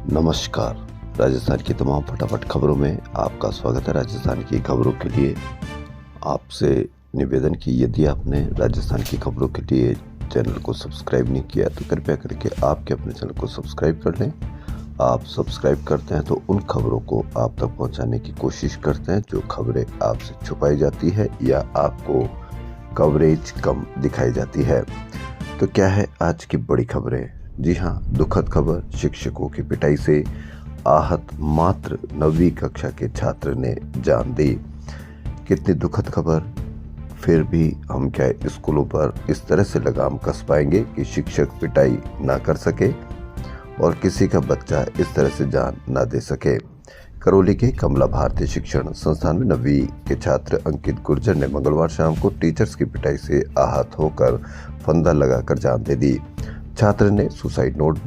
नमस्कार। राजस्थान की तमाम फटाफट खबरों में आपका स्वागत है। राजस्थान की खबरों के लिए आपसे निवेदन कि यदि आपने राजस्थान की खबरों के लिए चैनल को सब्सक्राइब नहीं किया तो कृपया करके आपके अपने चैनल को सब्सक्राइब कर लें। आप सब्सक्राइब करते हैं तो उन खबरों को आप तक पहुंचाने की कोशिश करते हैं जो खबरें आपसे छुपाई जाती है या आपको कवरेज कम दिखाई जाती है। तो क्या है आज की बड़ी खबरें? जी हाँ, दुखद खबर, शिक्षकों की पिटाई से आहत मात्र 9वीं कक्षा के छात्र ने जान दी। कितनी दुखद खबर। फिर भी हम क्या स्कूलों पर इस तरह से लगाम कस पाएंगे कि शिक्षक पिटाई ना कर सके और किसी का बच्चा इस तरह से जान ना दे सके। करौली के कमला भारतीय शिक्षण संस्थान में 9वीं के छात्र अंकित गुर्जर ने मंगलवार शाम को टीचर्स की पिटाई से आहत होकर फंदा लगाकर जान दे दी। छात्र ने सुसाइड नोट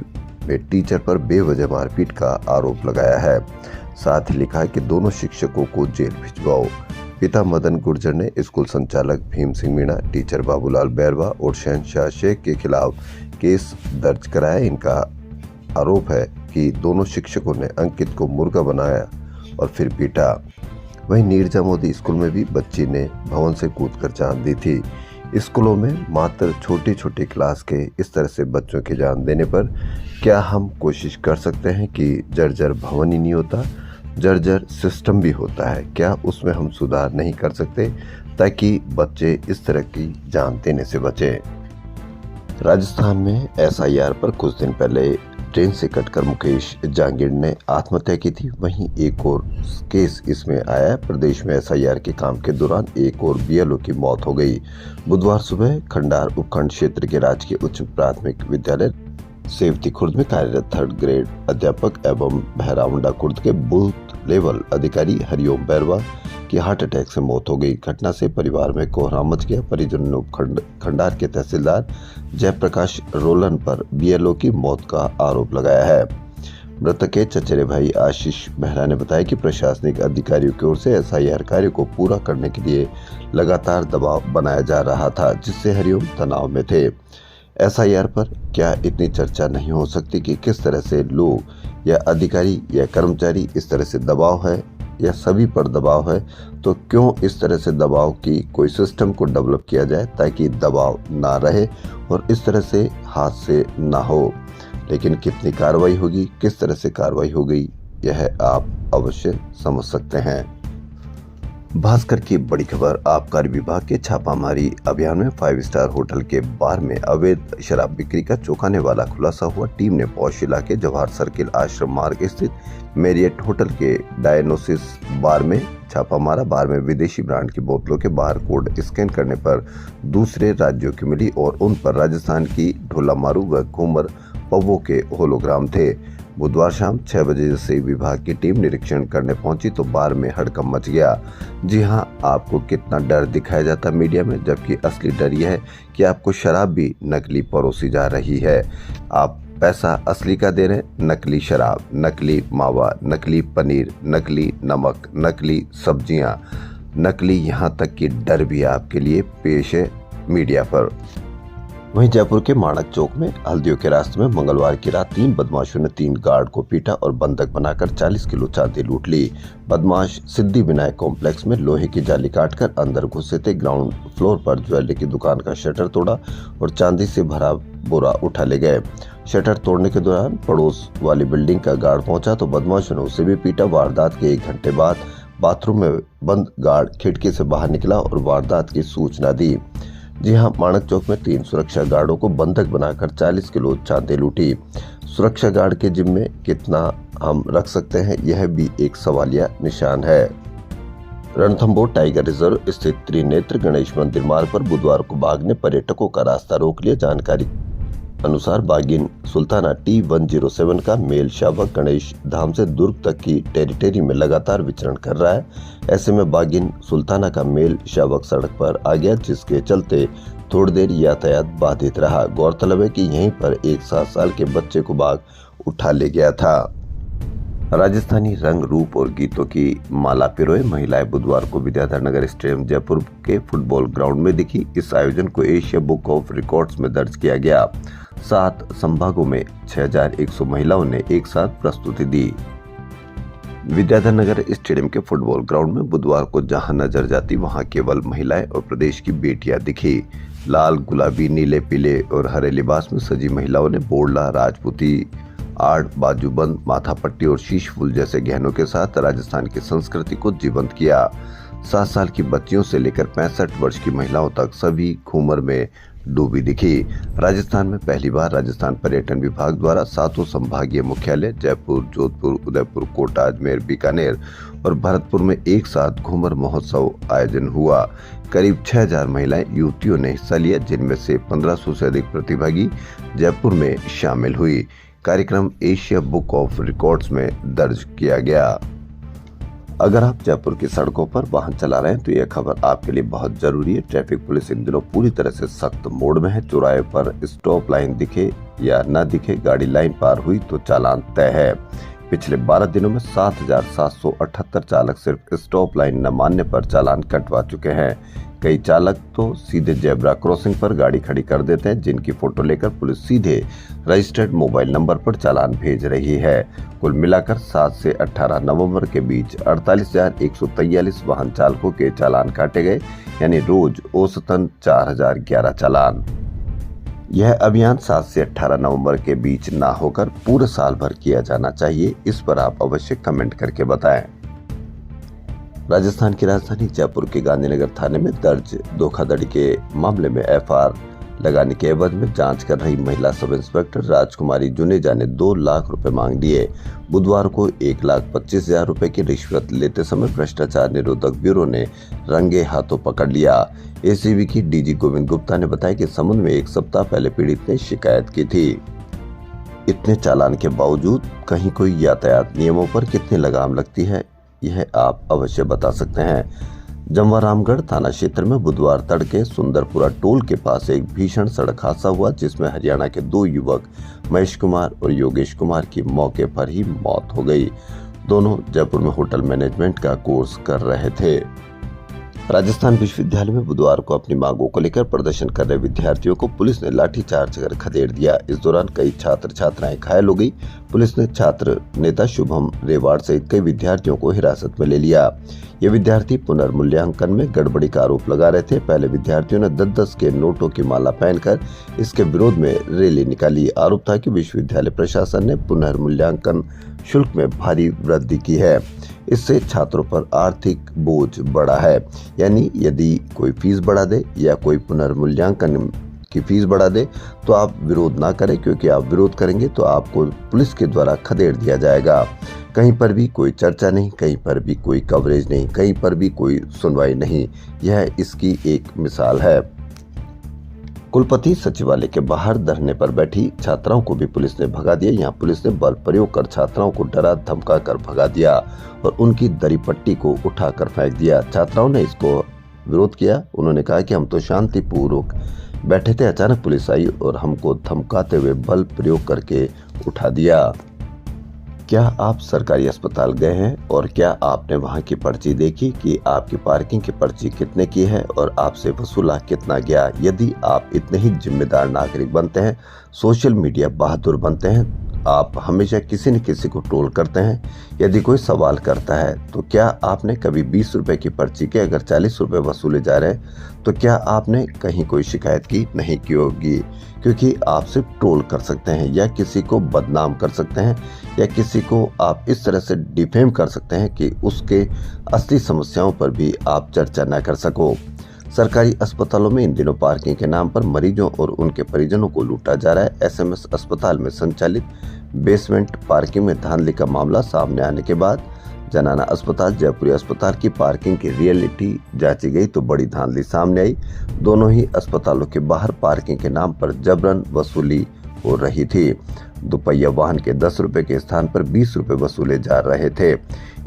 में टीचर पर बेवजह मारपीट का आरोप लगाया है। साथ ही लिखा है कि दोनों शिक्षकों को जेल भिजवाओ। पिता मदन गुर्जर ने स्कूल संचालक भीम सिंह मीणा, टीचर बाबूलाल बैरवा और शहनशाह शेख के खिलाफ केस दर्ज कराया। इनका आरोप है कि दोनों शिक्षकों ने अंकित को मुर्गा बनाया और फिर पीटा। वहीं नीरजा मोदी स्कूल में भी बच्ची ने भवन से कूदकर जान दी थी। स्कूलों में मात्र छोटी छोटी क्लास के इस तरह से बच्चों की जान देने पर क्या हम कोशिश कर सकते हैं कि जर्जर भवन ही नहीं होता, जर्जर सिस्टम भी होता है? क्या उसमें हम सुधार नहीं कर सकते ताकि बच्चे इस तरह की जान देने से बचें? राजस्थान में एसआईआर पर कुछ दिन पहले ट्रेन से कटकर मुकेश जांगीड़ ने आत्महत्या की थी। वहीं एक और केस इसमें आया है। प्रदेश में एसआईआर के काम के दौरान एक और बीएलओ की मौत हो गई। बुधवार सुबह खंडार उपखंड क्षेत्र के राजकीय उच्च प्राथमिक विद्यालय सेवती खुर्द में कार्यरत 3rd ग्रेड अध्यापक एवं बहरामुंडा खुर्द के बूथ लेवल अधिकारी हरिओम बैरवा की हार्ट अटैक से मौत हो गई। घटना से परिवार में कोहराम मच गया। परिजनों ने उपखंड खंडार के तहसीलदार जयप्रकाश रोलन पर बीएलओ की मौत का आरोप लगाया है। मृतक के चचेरे भाई आशीष बेहरा ने बताया कि प्रशासनिक अधिकारियों की ओर से एसआईआर कार्य को पूरा करने के लिए लगातार दबाव बनाया जा रहा था, जिससे हरिओम तनाव में थे। एसआईआर पर क्या इतनी चर्चा नहीं हो सकती कि किस तरह से लोग या अधिकारी या कर्मचारी इस तरह से दबाव है या सभी पर दबाव है, तो क्यों इस तरह से दबाव की कोई सिस्टम को डेवलप किया जाए ताकि दबाव ना रहे और इस तरह से हादसे ना हो। लेकिन कितनी कार्रवाई होगी, किस तरह से कार्रवाई हो गई, यह आप अवश्य समझ सकते हैं। भास्कर की बड़ी खबर, आबकारी विभाग के छापामारी अभियान में 5 स्टार होटल के बार में अवैध शराब बिक्री का चौंकाने वाला खुलासा हुआ। टीम ने पौष इलाके जवाहर सर्किल आश्रम मार्ग स्थित मेरियट होटल के डायनोसिस बार में छापा मारा। बार में विदेशी ब्रांड की बोतलों के बार कोड स्कैन करने पर दूसरे राज्यों की मिली और उन पर राजस्थान की ढोला मारू व घूमर पवों के होलोग्राम थे। बुधवार शाम 6 बजे से विभाग की टीम निरीक्षण करने पहुंची तो बार में हड़कंप मच गया। जी हां, आपको कितना डर दिखाया जाता मीडिया में, जबकि असली डर यह है कि आपको शराब भी नकली परोसी जा रही है। आप पैसा असली का दे रहे, नकली शराब, नकली मावा, नकली पनीर, नकली नमक, नकली सब्जियां, नकली, यहाँ तक कि डर भी आपके लिए पेश है मीडिया पर। वहीं जयपुर के माणक चौक में हल्दियों के रास्ते में मंगलवार की रात 3 बदमाशों ने 3 गार्ड को पीटा और बंधक बनाकर 40 किलो चांदी लूट ली। बदमाश सिद्धि विनायक कॉम्प्लेक्स में लोहे की जाली काटकर अंदर घुसे थे। ग्राउंड फ्लोर पर ज्वेलरी की दुकान का शटर तोड़ा और चांदी से भरा बोरा उठा ले गए। शटर तोड़ने के दौरान पड़ोस वाली बिल्डिंग का गार्ड पहुंचा तो बदमाशों ने उसे भी पीटा। वारदात के 1 घंटे बाद बाथरूम में बंद गार्ड खिड़की से बाहर निकला और वारदात की सूचना दी। जी हां, माणक चौक में 3 सुरक्षा गार्डों को बंधक बनाकर 40 किलो चांदी लूटी। सुरक्षा गार्ड के जिम्मे कितना हम रख सकते हैं, यह भी एक सवालिया निशान है। रणथंभौर टाइगर रिजर्व स्थित त्रिनेत्र गणेश मंदिर मार्ग पर बुधवार को बाघ ने पर्यटकों का रास्ता रोक लिया। जानकारी अनुसार बाघिन सुल्ताना T107 का मेल शावक गणेश धाम से दुर्ग तक की टेरिटरी में लगातार विचरण कर रहा है। ऐसे में बाघिन सुल्ताना का मेल शावक सड़क पर आ गया, जिसके चलते थोड़ी देर यातायात बाधित रहा। गौरतलब है कि यहीं पर एक 7 साल के बच्चे को बाघ उठा ले गया था। राजस्थानी रंग, रूप और गीतों की माला पिरोए महिलाएं बुधवार को विद्याधर नगर स्टेडियम जयपुर के फुटबॉल ग्राउंड में दिखी। इस आयोजन को एशिया बुक ऑफ रिकॉर्ड्स में दर्ज किया गया। 7 संभागों में 6100 महिलाओं ने एक साथ प्रस्तुति दी। विद्याधर नगर स्टेडियम के फुटबॉल ग्राउंड में बुधवार को जहां नजर जाती वहां केवल महिलाएं और प्रदेश की बेटियां दिखी। लाल, गुलाबी, नीले, पीले और हरे लिबास में सजी महिलाओं ने बोड़ला, राजपूती, आड़, बाजूबंद, माथा पट्टी और शीश फूल जैसे गहनों के साथ राजस्थान की संस्कृति को जीवंत किया। 7 साल की बच्चियों से लेकर 65 वर्ष की महिलाओं तक सभी घूमर में डूबी दिखी। राजस्थान में पहली बार राजस्थान पर्यटन विभाग द्वारा 7 संभागीय मुख्यालय जयपुर, जोधपुर, उदयपुर, कोटा, अजमेर, बीकानेर और भरतपुर में एक साथ घूमर महोत्सव आयोजन हुआ। करीब 6000 महिलाएं, युवतियों ने हिस्सा लिया, जिनमें से 1500 से अधिक प्रतिभागी जयपुर में शामिल हुई। कार्यक्रम एशिया बुक ऑफ रिकॉर्ड्स में दर्ज किया गया। अगर आप जयपुर की सड़कों पर वाहन चला रहे हैं तो यह खबर आपके लिए बहुत जरूरी है। ट्रैफिक पुलिस इन दिनों पूरी तरह से सख्त मोड में है। चौराहे पर स्टॉप लाइन दिखे या न दिखे, गाड़ी लाइन पार हुई तो चालान तय है। पिछले 12 दिनों में 7778 चालक सिर्फ स्टॉप लाइन न मानने पर चालान कटवा चुके हैं। कई चालक तो सीधे जेब्रा क्रॉसिंग पर गाड़ी खड़ी कर देते हैं, जिनकी फोटो लेकर पुलिस सीधे रजिस्टर्ड मोबाइल नंबर पर चालान भेज रही है। कुल मिलाकर 7 से 18 नवंबर के बीच 48,143 वाहन चालकों के चालान काटे गए, यानी रोज औसतन 4011 चालान। यह अभियान 7 से 18 नवंबर के बीच ना होकर पूरे साल भर किया जाना चाहिए। इस पर आप अवश्य कमेंट करके बताएं। राजस्थान की राजधानी जयपुर के गांधीनगर थाने में दर्ज धोखाधड़ी के मामले में एफआईआर लगाने के एवज में जांच कर रही महिला सब इंस्पेक्टर राजकुमारी जुनेजा ने 2 लाख रुपए मांग लिए। बुधवार को 1,25,000 रुपए की रिश्वत लेते समय भ्रष्टाचार निरोधक ब्यूरो ने रंगे हाथों पकड़ लिया। एसीबी की डीजी गोविंद गुप्ता ने बताया कि संबंध में 1 सप्ताह पहले पीड़ित ने शिकायत की थी। इतने चालान के बावजूद कहीं कोई यातायात नियमों पर कितनी लगाम लगती है, यह आप अवश्य बता सकते हैं। जमवारामगढ़ थाना क्षेत्र में बुधवार तड़के सुंदरपुरा टोल के पास एक भीषण सड़क हादसा हुआ, जिसमें हरियाणा के 2 युवक महेश कुमार और योगेश कुमार की मौके पर ही मौत हो गई। दोनों जयपुर में होटल मैनेजमेंट का कोर्स कर रहे थे। राजस्थान विश्वविद्यालय में बुधवार को अपनी मांगों को लेकर प्रदर्शन कर रहे विद्यार्थियों को पुलिस ने लाठीचार्ज कर खदेड़ दिया। इस दौरान कई छात्र छात्राएं घायल हो गई। पुलिस ने छात्र नेता शुभम रेवाड़ सहित कई विद्यार्थियों को हिरासत में ले लिया। ये विद्यार्थी पुनर्मूल्यांकन में गड़बड़ी का आरोप लगा रहे थे। पहले विद्यार्थियों ने 10-10 के नोटों की माला पहनकर इसके विरोध में रैली निकाली। आरोप था कि विश्वविद्यालय प्रशासन ने पुनर्मूल्यांकन शुल्क में भारी वृद्धि की है। इससे छात्रों पर आर्थिक बोझ बढ़ा है। यानी यदि कोई फीस बढ़ा दे या कोई पुनर्मूल्यांकन की फीस बढ़ा दे तो आप विरोध ना करें, क्योंकि आप विरोध करेंगे तो आपको पुलिस के द्वारा खदेड़ दिया जाएगा। कहीं पर भी कोई चर्चा नहीं, कहीं पर भी कोई कवरेज नहीं, कहीं पर भी कोई सुनवाई नहीं। यह इसकी एक मिसाल है। कुलपति सचिवालय के बाहर धरने पर बैठी छात्राओं को भी पुलिस ने भगा दिया। यहाँ पुलिस ने बल प्रयोग कर छात्राओं को डरा धमका कर भगा दिया और उनकी दरी पट्टी को उठाकर फेंक दिया। छात्राओं ने इसको विरोध किया। उन्होंने कहा कि हम तो शांतिपूर्वक बैठे थे, अचानक पुलिस आई और हमको धमकाते हुए बल प्रयोग करके उठा दिया। क्या आप सरकारी अस्पताल गए हैं और क्या आपने वहां की पर्ची देखी कि आपकी पार्किंग की पर्ची कितने की है और आपसे वसूला कितना गया? यदि आप इतने ही जिम्मेदार नागरिक बनते हैं, सोशल मीडिया बहादुर बनते हैं, आप हमेशा किसी न किसी को ट्रोल करते हैं, यदि कोई सवाल करता है तो क्या आपने कभी 20 रुपए की पर्ची के अगर 40 रुपए वसूले जा रहे हैं तो क्या आपने कहीं कोई शिकायत की? नहीं की होगी, क्योंकि आप सिर्फ ट्रोल कर सकते हैं या किसी को बदनाम कर सकते हैं या किसी को आप इस तरह से डिफेम कर सकते हैं कि उसके असली समस्याओं पर भी आप चर्चा न कर सको। सरकारी अस्पतालों में इन दिनों पार्किंग के नाम पर मरीजों और उनके परिजनों को लूटा जा रहा है। एसएमएस अस्पताल में संचालित बेसमेंट पार्किंग में धांधली का मामला सामने आने के बाद जनाना अस्पताल, जयपुरी अस्पताल की पार्किंग की रियलिटी जांची गई तो बड़ी धांधली सामने आई। दोनों ही अस्पतालों के बाहर पार्किंग के नाम पर जबरन वसूली हो रही थी। दुपहिया वाहन के 10 रुपए के स्थान पर 20 रुपए वसूले जा रहे थे।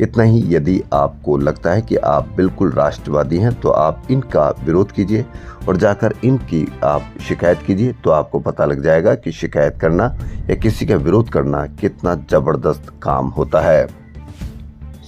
इतना ही, यदि आपको लगता है कि आप बिल्कुल राष्ट्रवादी हैं तो आप इनका विरोध कीजिए और जाकर इनकी आप शिकायत कीजिए, तो आपको पता लग जाएगा कि शिकायत करना या किसी का विरोध करना कितना जबरदस्त काम होता है।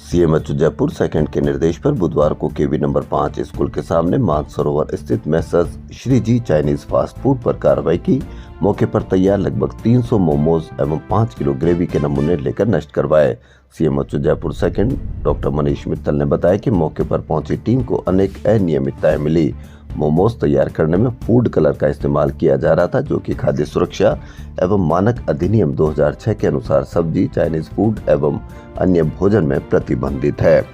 सीएमएचओ जयपुर सेकंड के निर्देश पर बुधवार को केवी नंबर 5 स्कूल के सामने मानसरोवर स्थित मेसर्स श्री जी चाइनीज फास्ट फूड पर कार्रवाई की। मौके पर तैयार लगभग 300 मोमोज एवं 5 किलो ग्रेवी के नमूने लेकर नष्ट करवाए। CMHO Jaipur second doctor Manish Mittal ने बताया कि मौके पर पहुंची टीम को अनेक अनियमितताएं मिली। मोमोज तैयार करने में फूड कलर का इस्तेमाल किया जा रहा था, जो कि खाद्य सुरक्षा एवं मानक अधिनियम 2006 के अनुसार सब्जी, चाइनीज फूड एवं अन्य भोजन में प्रतिबंधित है।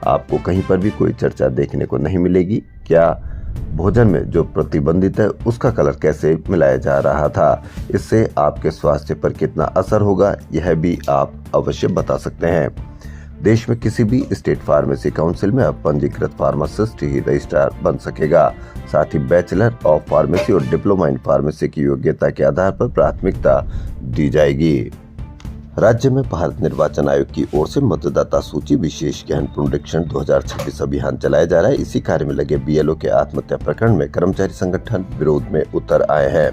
आपको कहीं पर भी कोई चर्चा देखने को नहीं मिलेगी क्या भोजन में जो प्रतिबंधित है उसका कलर कैसे मिलाया जा रहा था, इससे आपके स्वास्थ्य पर कितना असर होगा, यह भी आप अवश्य बता सकते हैं। देश में किसी भी स्टेट फार्मेसी काउंसिल में अब पंजीकृत फार्मासिस्ट ही रजिस्ट्रार बन सकेगा। साथ ही बैचलर ऑफ फार्मेसी और डिप्लोमा इन फार्मेसी की योग्यता के आधार पर प्राथमिकता दी जाएगी। राज्य में भारत निर्वाचन आयोग की ओर से मतदाता सूची विशेष गहन पुनरीक्षण 2026 अभियान चलाया जा रहा है। इसी कार्य में लगे बीएलओ के आत्महत्या प्रकरण में कर्मचारी संगठन विरोध में उतर आए हैं।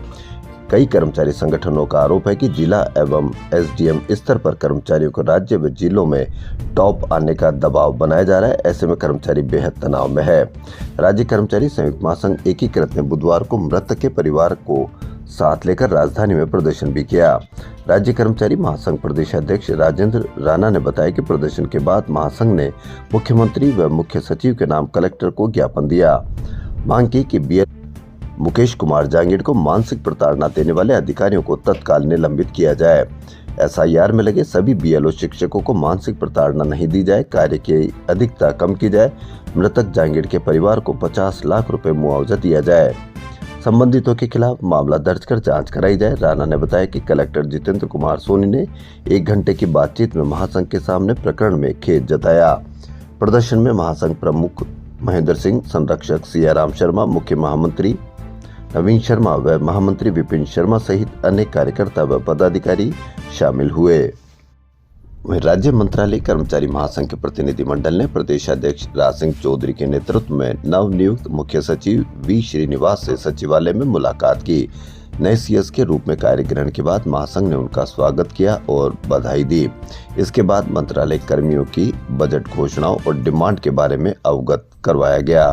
कई कर्मचारी संगठनों का आरोप है कि जिला एवं एसडीएम स्तर पर कर्मचारियों को राज्य व जिलों में टॉप आने का दबाव बनाया जा रहा है। ऐसे में कर्मचारी बेहद तनाव में है। राज्य कर्मचारी संयुक्त महासंघ एकीकृत ने बुधवार को मृतक के परिवार को साथ लेकर राजधानी में प्रदर्शन भी किया। राज्य कर्मचारी महासंघ प्रदेशाध्यक्ष राजेंद्र राणा ने बताया कि प्रदर्शन के बाद महासंघ ने मुख्यमंत्री व मुख्य सचिव के नाम कलेक्टर को ज्ञापन दिया। मांग की कि बीएल मुकेश कुमार जांगीड़ को मानसिक प्रताड़ना देने वाले अधिकारियों को तत्काल निलंबित किया जाए। एसआईआर में लगे सभी बीएलओ शिक्षकों को मानसिक प्रताड़ना नहीं दी जाए, कार्य की अधिकता कम की जाए। मृतक जांगीड़ के परिवार को 50 लाख रुपए मुआवजा दिया जाए। संबंधितों के खिलाफ मामला दर्ज कर जांच कराई जाए। राणा ने बताया कि कलेक्टर जितेंद्र कुमार सोनी ने 1 घंटे की बातचीत में महासंघ के सामने प्रकरण में खेद जताया। प्रदर्शन में महासंघ प्रमुख महेंद्र सिंह, संरक्षक सियाराम शर्मा, मुख्य महामंत्री नवीन शर्मा व महामंत्री विपिन शर्मा सहित अनेक कार्यकर्ता व पदाधिकारी शामिल हुए। वहीं राज्य मंत्रालय कर्मचारी महासंघ के प्रतिनिधिमंडल ने प्रदेशाध्यक्ष राज सिंह चौधरी के नेतृत्व में नवनियुक्त मुख्य सचिव वी श्रीनिवास से सचिवालय में मुलाकात की। नए सीएस के रूप में कार्य ग्रहण के बाद महासंघ ने उनका स्वागत किया और बधाई दी। इसके बाद मंत्रालय कर्मियों की बजट घोषणाओं और डिमांड के बारे में अवगत करवाया गया।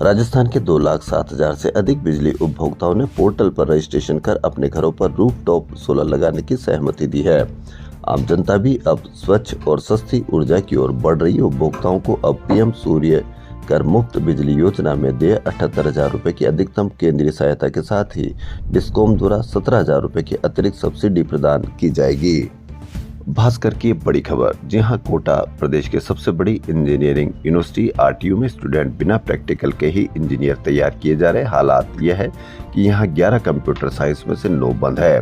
राजस्थान के 2,07,000 से अधिक बिजली उपभोक्ताओं ने पोर्टल पर रजिस्ट्रेशन कर अपने घरों पर रूफटॉप सोलर लगाने की सहमति दी है। आम जनता भी अब स्वच्छ और सस्ती ऊर्जा की ओर बढ़ रही है। उपभोक्ताओं को अब पीएम सूर्य घर मुफ्त बिजली योजना में देय 78,000 रुपए की अधिकतम केंद्रीय सहायता के साथ ही डिस्कॉम द्वारा 17,000 रुपए की अतिरिक्त सब्सिडी प्रदान की जाएगी। भास्कर की बड़ी खबर। जी हां, कोटा प्रदेश के सबसे बड़ी इंजीनियरिंग यूनिवर्सिटी आरटीयू में स्टूडेंट बिना प्रैक्टिकल के ही इंजीनियर तैयार किए जा रहे। हालात यह है कि यहां 11 कंप्यूटर साइंस में से 9 बंद है।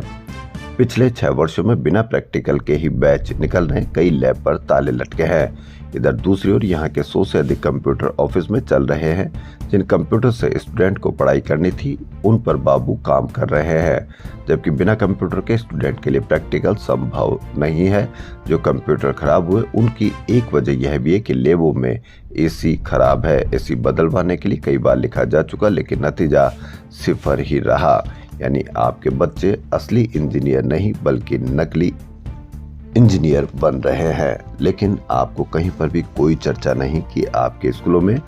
पिछले 6 वर्षों में बिना प्रैक्टिकल के ही बैच निकल रहे, कई लैब पर ताले लटके हैं। इधर दूसरी ओर यहाँ के 100 से अधिक कंप्यूटर ऑफिस में चल रहे हैं। जिन कंप्यूटर से स्टूडेंट को पढ़ाई करनी थी उन पर बाबू काम कर रहे हैं, जबकि बिना कंप्यूटर के स्टूडेंट के लिए प्रैक्टिकल संभव नहीं है। जो कंप्यूटर खराब हुए उनकी एक वजह यह भी है कि लैबों में एसी खराब है। एसी बदलवाने के लिए कई बार लिखा जा चुका, लेकिन नतीजा 0 ही रहा। यानी आपके बच्चे असली इंजीनियर नहीं बल्कि नकली इंजीनियर बन रहे हैं। लेकिन आपको कहीं पर भी कोई चर्चा नहीं कि आपके स्कूलों में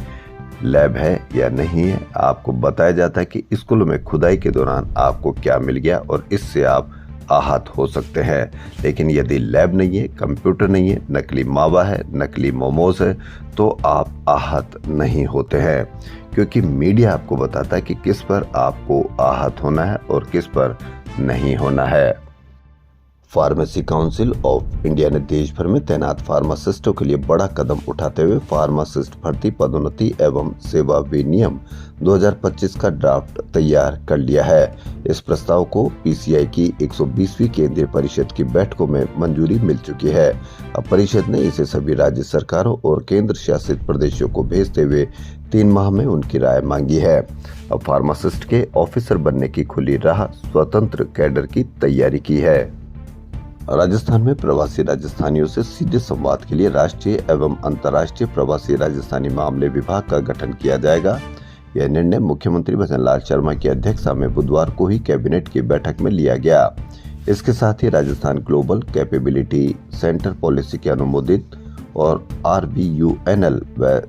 लैब है या नहीं है। आपको बताया जाता है कि स्कूलों में खुदाई के दौरान आपको क्या मिल गया और इससे आप आहत हो सकते हैं। लेकिन यदि लैब नहीं है, कंप्यूटर नहीं है, नकली मावा है, नकली मोमोज है, तो आप आहत नहीं होते हैं, क्योंकि मीडिया आपको बताता है कि किस पर आपको आहत होना है और किस पर नहीं होना है। फार्मेसी काउंसिल ऑफ इंडिया ने देश भर में तैनात फार्मासिस्टों के लिए बड़ा कदम उठाते हुए फार्मासिस्ट भर्ती, पदोन्नति एवं सेवा विनियम 2025 का ड्राफ्ट तैयार कर लिया है। इस प्रस्ताव को पीसीआई की 120वीं केंद्रीय परिषद की बैठकों में मंजूरी मिल चुकी है। अब परिषद ने इसे सभी राज्य सरकारों और केंद्र शासित प्रदेशों को भेजते हुए 3 माह में उनकी राय मांगी है। अब फार्मासिस्ट के ऑफिसर बनने की खुली राह स्वतंत्र कैडर की तैयारी की है। राजस्थान में प्रवासी राजस्थानियों से सीधे संवाद के लिए राष्ट्रीय एवं अंतर्राष्ट्रीय प्रवासी राजस्थानी मामले विभाग का गठन किया जाएगा। यह निर्णय मुख्यमंत्री भजनलाल शर्मा की अध्यक्षता में बुधवार को ही कैबिनेट की बैठक में लिया गया। इसके साथ ही Rajasthan global capability centre policy के अनुमोदित और RVUNL व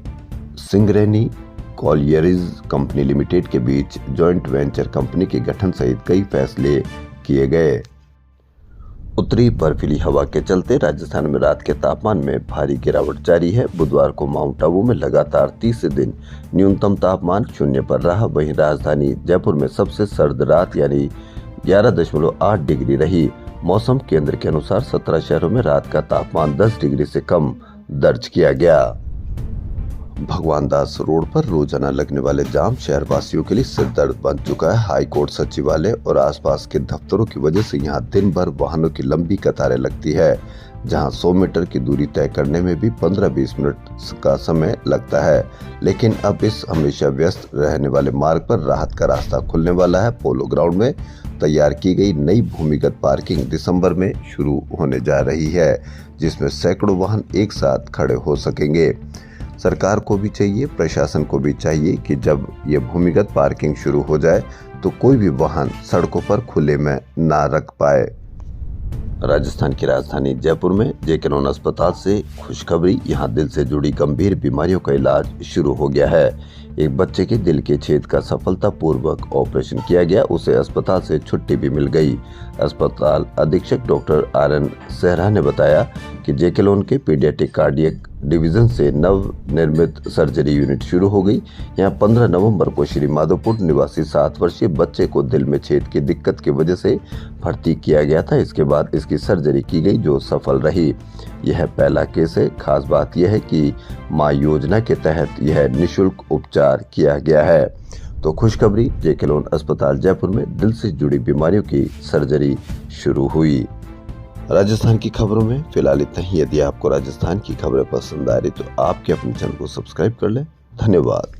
सिंगरेनी कॉलियरीज कंपनी लिमिटेड के बीच जॉइंट वेंचर कंपनी के गठन सहित कई फैसले किए गए। उत्तरी बर्फीली हवा के चलते राजस्थान में रात के तापमान में भारी गिरावट जारी है। बुधवार को माउंट आबू में लगातार तीसरे दिन न्यूनतम तापमान 0 पर रहा। वहीं राजधानी जयपुर में सबसे सर्द रात यानी 11.8 डिग्री रही। मौसम केंद्र के अनुसार 17 शहरों में रात का तापमान 10 डिग्री से कम दर्ज किया गया। भगवान दास रोड पर रोजाना लगने वाले जाम शहरवासियों के लिए सिरदर्द बन चुका है। हाईकोर्ट सचिवालय और आसपास के दफ्तरों की वजह से यहां दिन भर वाहनों की लंबी कतारें लगती है, जहां 100 मीटर की दूरी तय करने में भी 15-20 मिनट का समय लगता है। लेकिन अब इस हमेशा व्यस्त रहने वाले मार्ग पर राहत का रास्ता खुलने वाला है। पोलो ग्राउंड में तैयार की गई नई भूमिगत पार्किंग दिसंबर में शुरू होने जा रही है, जिसमें सैकड़ों वाहन एक साथ खड़े हो सकेंगे। सरकार को भी चाहिए, प्रशासन को भी चाहिए कि जब ये भूमिगत पार्किंग शुरू हो जाए तो कोई भी वाहन सड़कों पर खुले में ना रख पाए। राजस्थान की राजधानी जयपुर में जे.के. लोन अस्पताल से खुशखबरी, यहां दिल से जुड़ी गंभीर बीमारियों का इलाज शुरू हो गया है। एक बच्चे के दिल के छेद का सफलतापूर्वक ऑपरेशन किया गया, उसे अस्पताल से छुट्टी भी मिल गई। अस्पताल अधीक्षक डॉक्टर आर.एन. सेहरा ने बताया कि जे.के. लोन के पीडियाट्रिक कार्डियक डिवीजन से नव निर्मित सर्जरी यूनिट शुरू हो गई। यहां 15 नवंबर को श्री माधोपुर निवासी 7 वर्षीय बच्चे को दिल में छेद की दिक्कत की वजह से भर्ती किया गया था। इसके बाद इसकी सर्जरी की गई, जो सफल रही। यह पहला केस है। खास बात यह है कि मां योजना के तहत यह निःशुल्क उपचार किया गया है। तो खुशखबरी, जे.के. लोन अस्पताल जयपुर में दिल से जुड़ी बीमारियों की सर्जरी शुरू हुई। राजस्थान की खबरों में फिलहाल इतना ही। यदि आपको राजस्थान की खबरें पसंद आ रही तो आपके अपने चैनल को सब्सक्राइब कर लें। धन्यवाद।